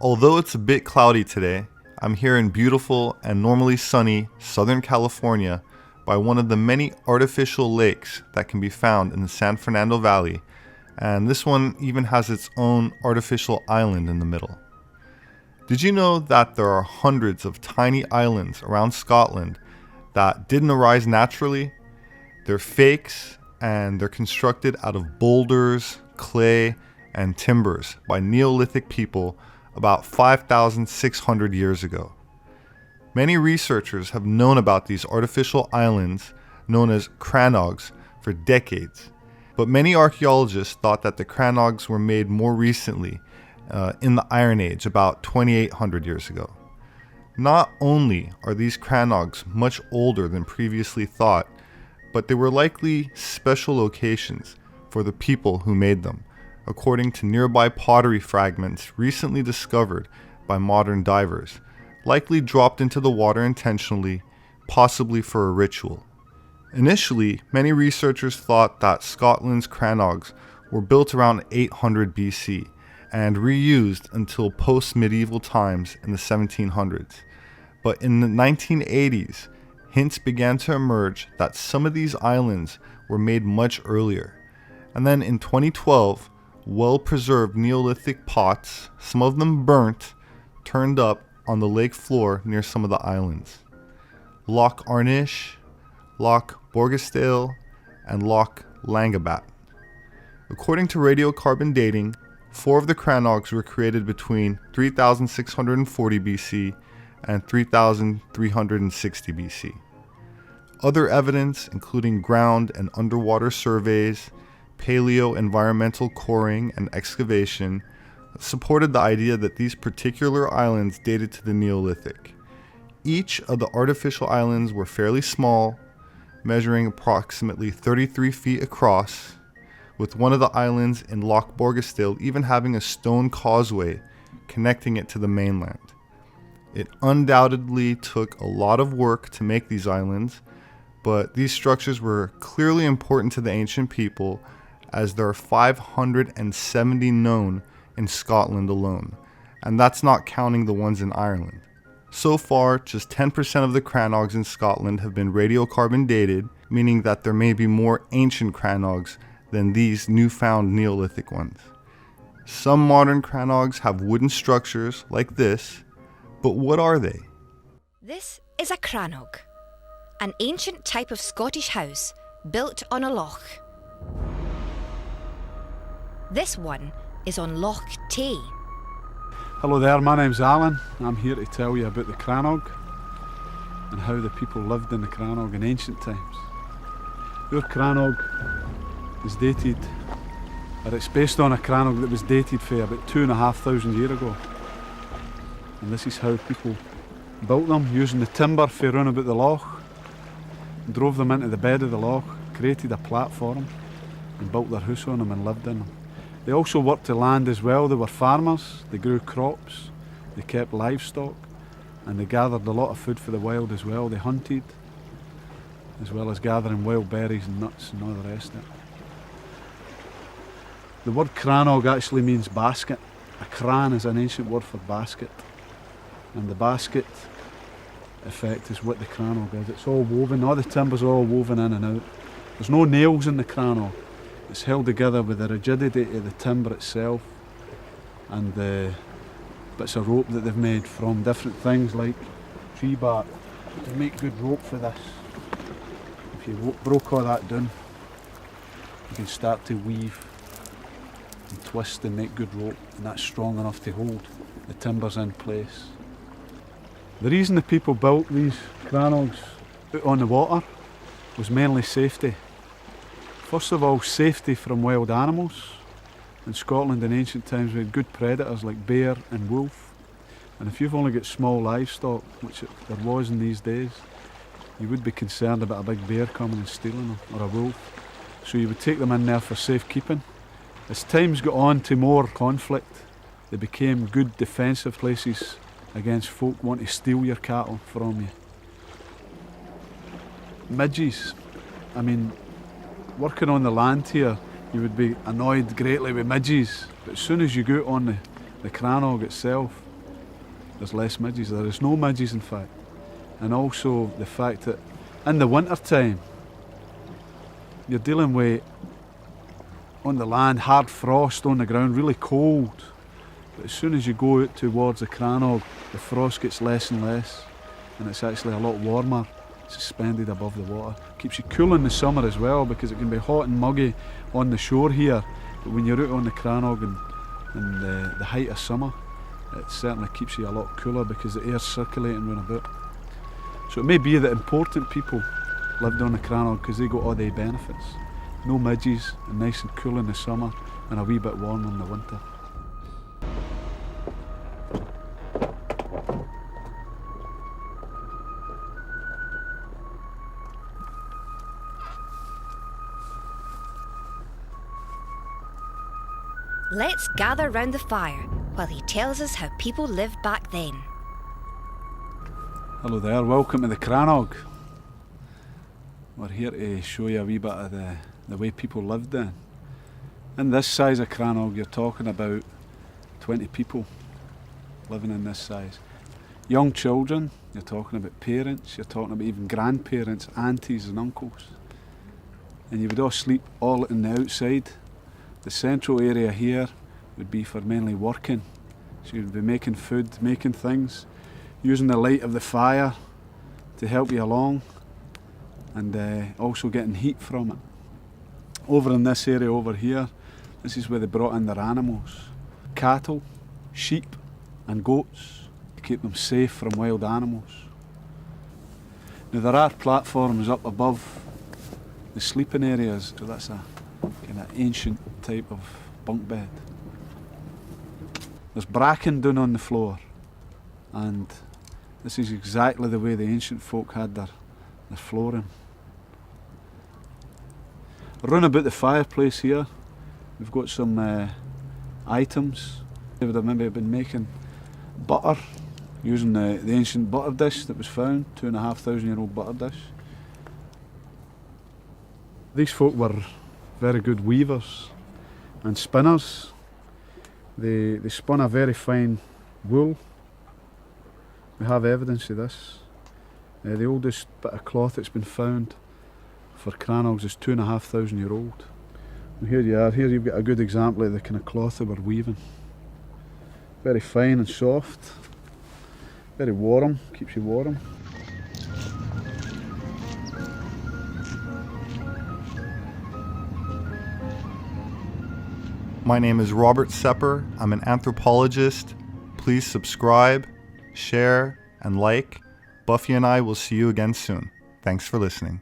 Although it's a bit cloudy today, I'm here in beautiful and normally sunny Southern California by one of the many artificial lakes that can be found in the San Fernando Valley, and this one even has its own artificial island in the middle. Did you know that there are hundreds of tiny islands around Scotland that didn't arise naturally? They're fakes, and they're constructed out of boulders, clay, and timbers by Neolithic people about 5,600 years ago. Many researchers have known about these artificial islands, known as Cranags, for decades, but many archaeologists thought that the Cranags were made more recently, in the Iron Age, about 2,800 years ago. Not only are these Cranags much older than previously thought, but they were likely special locations for the people who made them, according to nearby pottery fragments recently discovered by modern divers, likely dropped into the water intentionally, possibly for a ritual. Initially, many researchers thought that Scotland's Cranags were built around 800 BC and reused until post-medieval times in the 1700s. But in the 1980s, hints began to emerge that some of these islands were made much earlier. And then in 2012, well-preserved Neolithic pots, some of them burnt, turned up on the lake floor near some of the islands. Loch Arnish, Loch Borgastale, and Loch Langabat. According to radiocarbon dating, 4 of the Cranags were created between 3,640 BC and 3,360 BC. Other evidence, including ground and underwater surveys, paleo-environmental coring and excavation, supported the idea that these particular islands dated to the Neolithic. Each of the artificial islands were fairly small, measuring approximately 33 feet across, with one of the islands in Loch Borgastale even having a stone causeway connecting it to the mainland. It undoubtedly took a lot of work to make these islands, but these structures were clearly important to the ancient people, as there are 570 known in Scotland alone, and that's not counting the ones in Ireland. So far, just 10% of the Cranags in Scotland have been radiocarbon dated, meaning that there may be more ancient Cranags than these newfound Neolithic ones. Some modern Cranags have wooden structures like this, but what are they? This is a Cranach, an ancient type of Scottish house built on a loch. This one is on Loch Tay. Hello there, my name's Alan. I'm here to tell you about the Cranach and how the people lived in the Cranach in ancient times. Your Cranach is dated, or it's based on a Cranach that was dated for about 2,500 years ago. And this is how people built them, using the timber for round about the loch, drove them into the bed of the loch, created a platform and built their house on them and lived in them. They also worked the land as well. They were farmers, they grew crops, they kept livestock, and they gathered a lot of food for the wild as well. They hunted, as well as gathering wild berries and nuts and all the rest of it. The word Cranach actually means basket. A cran is an ancient word for basket, and the basket effect is what the Cranach is. It's all woven, all the timber's all woven in and out. There's no nails in the Cranach. It's held together with the rigidity of the timber itself and the bits of rope that they've made from different things like tree bark to make good rope for this. If you broke all that down, you can start to weave and twist and make good rope, and that's strong enough to hold the timbers in place. The reason the people built these Cranags out on the water was mainly safety. First of all, safety from wild animals. In Scotland in ancient times we had good predators like bear and wolf, and if you've only got small livestock, which there was in these days, you would be concerned about a big bear coming and stealing them, or a wolf. So you would take them in there for safekeeping. As times got on to more conflict, they became good defensive places against folk wanting to steal your cattle from you. Midges, I mean, working on the land here, you would be annoyed greatly with midges, but as soon as you go out on the Cranach itself, there's less midges. There is no midges, in fact. And also the fact that in the winter time, you're dealing with, on the land, hard frost on the ground, really cold. But as soon as you go out towards the Cranach, the frost gets less and less, and it's actually a lot warmer, suspended above the water. Keeps you cool in the summer as well, because it can be hot and muggy on the shore here, but when you're out on the Cranach in the height of summer, it certainly keeps you a lot cooler because the air's circulating round about. So it may be that important people lived on the Cranach because they got all the benefits. No midges, and nice and cool in the summer, and a wee bit warm in the winter. Let's gather round the fire while he tells us how people lived back then. Hello there, welcome to the Cranach. We're here to show you a wee bit of the way people lived then. In this size of Cranach, you're talking about 20 people living in this size. Young children, you're talking about parents, you're talking about even grandparents, aunties and uncles. And you would all sleep all in the outside. The central area here would be for mainly working. So you'd be making food, making things, using the light of the fire to help you along, and also getting heat from it. Over in this area over here, this is where they brought in their animals. Cattle, sheep and goats to keep them safe from wild animals. Now there are platforms up above the sleeping areas, so that's a kind of ancient type of bunk bed. There's bracken down on the floor, and this is exactly the way the ancient folk had their flooring. Around about the fireplace here, we've got some items. They would have maybe been making butter using the ancient butter dish that was found, 2,500-year-old butter dish. These folk were very good weavers and spinners. They spun a very fine wool. We have evidence of this. The oldest bit of cloth that's been found for Cranachs is 2,500-year-old. And here you are, here you've got a good example of the kind of cloth they were weaving. Very fine and soft, very warm, keeps you warm. My name is Robert Sepehr. I'm an anthropologist. Please subscribe, share, and like. Buffy and I will see you again soon. Thanks for listening.